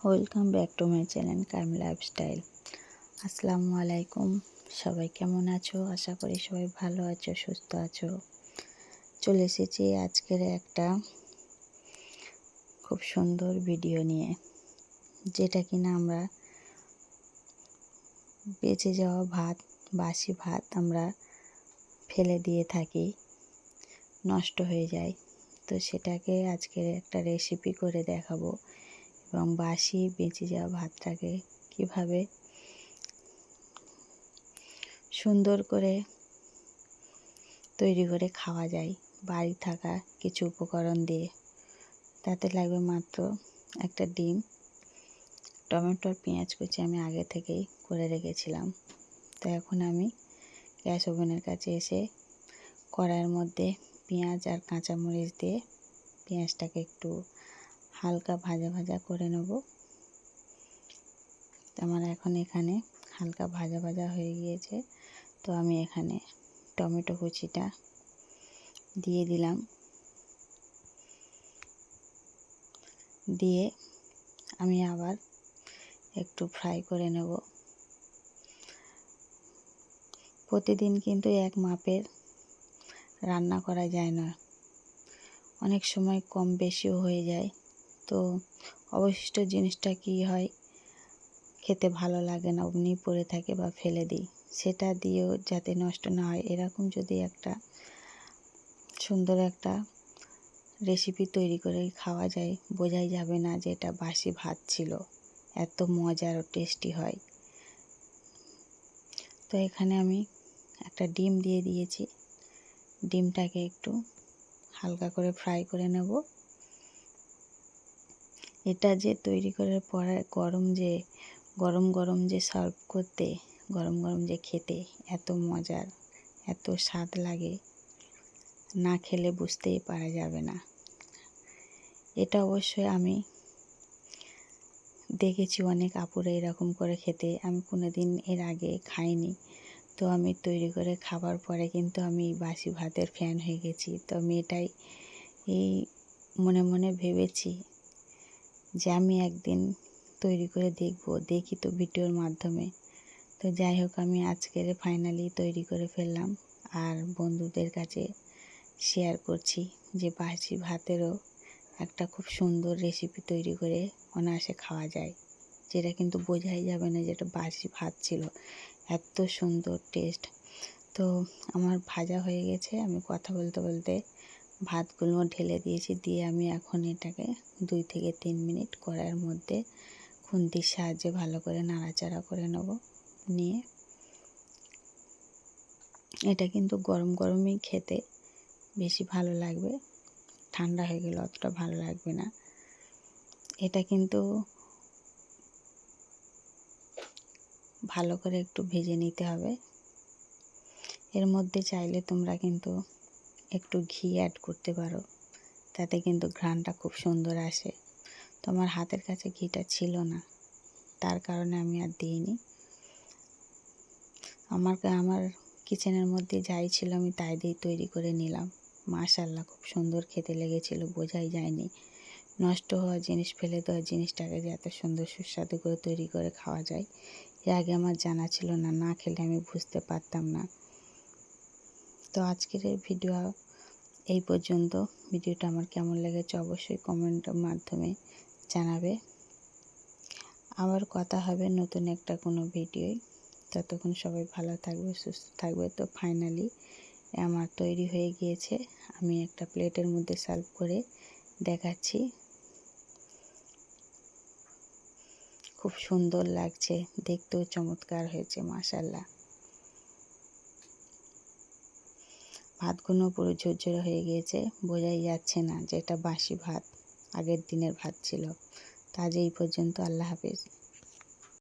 Welcome back to my channel Qayyim lifestyle. আসসালামু আলাইকুম। সবাই কেমন আছো? আশা করি সবাই ভালো আছো, সুস্থ আছো। চলে এসেছি আজকের একটা খুব সুন্দর ভিডিও নিয়ে, যেটা কিনা আমরা বেঁচে যাওয়া ভাত, বাসি ভাত আমরা ফেলে দিয়ে থাকি, নষ্ট হয়ে যায়। তো সেটাকে আজকের একটা রেসিপি করে দেখাবো, এবং বাসি বেঁচে যাওয়া ভাতটাকে কিভাবে সুন্দর করে তৈরি করে খাওয়া যায় বাড়ি থাকা কিছু উপকরণ দিয়ে। তাতে লাগবে মাত্র একটা ডিম, টমেটো, পেঁয়াজ কুচি আমি আগে থেকেই করে রেখেছিলাম। তো এখন আমি গ্যাস ওভেনের কাছে এসে কড়াইয়ের মধ্যে পেঁয়াজ আর কাঁচামরিচ দিয়ে পেঁয়াজটাকে একটু হালকা ভাজা ভাজা করে নেব। আমার এখন এখানে হালকা ভাজা ভাজা হয়ে গিয়েছে। তো আমি এখানে টমেটো কুচিটা দিয়ে দিলাম, দিয়ে আমি আবার একটু ফ্রাই করে নেব। প্রতিদিন কিন্তু এক মাপের রান্না করা যায় না, অনেক সময় কম বেশিও হয়ে যায়। তো অবশিষ্ট জিনিসটা কি হয়, খেতে ভালো লাগে না, অমনি পড়ে থাকে বা ফেলে দিই। সেটা দিয়েও যাতে নষ্ট না হয়, এরকম যদি একটা সুন্দর একটা রেসিপি তৈরি করে খাওয়া যায়, বোঝাই যাবে না যে এটা বাসি ভাত ছিল। এত মজার ও টেস্টি হয়। তো এখানে আমি একটা ডিম দিয়ে দিয়েছি। ডিমটাকে একটু হালকা করে ফ্রাই করে নেব। এটা যে তৈরি করার পরে গরম গরম যে সার্ভ করতে, গরম গরম যে খেতে এত মজার, এত স্বাদ লাগে, না খেলে বুঝতেই পারা যাবে না। এটা অবশ্যই আমি দেখেছি অনেক আপুরা এরকম করে খেতে, আমি কোনোদিন এর আগে খাইনি। তো আমি তৈরি করে খাবার পরে কিন্তু আমি বাসি ভাতের ফ্যান হয়ে গেছি। তো আমি এটাই মনে মনে ভেবেছি যে আমি একদিন তৈরি করে দেখি তো ভিডিওর মাধ্যমে। তো যাই হোক, আমি আজকের ফাইনালি তৈরি করে ফেললাম, আর বন্ধুদের কাছে শেয়ার করছি যে বাসি ভাতেরও একটা খুব সুন্দর রেসিপি তৈরি করে অনায়াসে খাওয়া যায়, যেটা কিন্তু বোঝাই যাবে না যেটা বাসি ভাত ছিল। এত সুন্দর টেস্ট। তো আমার ভাজা হয়ে গেছে, আমি কথা বলতে বলতে ভাতগুলো ঢেলে দিয়েছি। দিয়ে আমি এখন এটাকে 2 থেকে 3 মিনিট কড়াইয়ের মধ্যে খুন্তির সাহায্যে ভালো করে নাড়াচাড়া করে নেব। নিয়ে এটা কিন্তু গরম গরমই খেতে বেশি ভালো লাগবে, ঠান্ডা হয়ে গেলে অতটা ভালো লাগবে না। এটা কিন্তু ভালো করে একটু ভেজে নিতে হবে। এর মধ্যে চাইলে তোমরা কিন্তু একটু ঘি অ্যাড করতে পারো, তাতে কিন্তু ঘ্রাণটা খুব সুন্দর আসে। তো আমার হাতের কাছে ঘিটা ছিল না, তার কারণে আমি আর দিইনি। আমার কিচেনের মধ্যে যাই ছিল আমি তাই দিয়ে তৈরি করে নিলাম। মাশাআল্লাহ, খুব সুন্দর খেতে লেগেছিল, বোঝাই যায়নি। নষ্ট হওয়া জিনিস, ফেলে দেওয়া জিনিসটাকে যে এত সুন্দর সুস্বাদু করে তৈরি করে খাওয়া যায়, এর আগে আমার জানা ছিল না, না খেলে আমি বুঝতে পারতাম না। তো আজকের এই ভিডিও এই পর্যন্ত। ভিডিওটা আমার কেমন লেগেছে অবশ্যই কমেন্টের মাধ্যমে জানাবে। আবার কথা হবে নতুন একটা কোনো ভিডিওয়। ততক্ষণ সবাই ভালো থাকবে, সুস্থ থাকবে। তো ফাইনালি আমার তৈরি হয়ে গিয়েছে, আমি একটা প্লেটের মধ্যে সার্ভ করে দেখাচ্ছি। খুব সুন্দর লাগছে, দেখতেও চমৎকার হয়েছে মাশাআল্লাহ। ভাতগুলো পুরো ঝরঝরে হয়ে গিয়েছে, বোঝাই যাচ্ছে না যে এটা বাসি ভাত, আগের দিনের ভাত ছিল। তো আজ এই পর্যন্ত, আল্লাহ হাফেজ।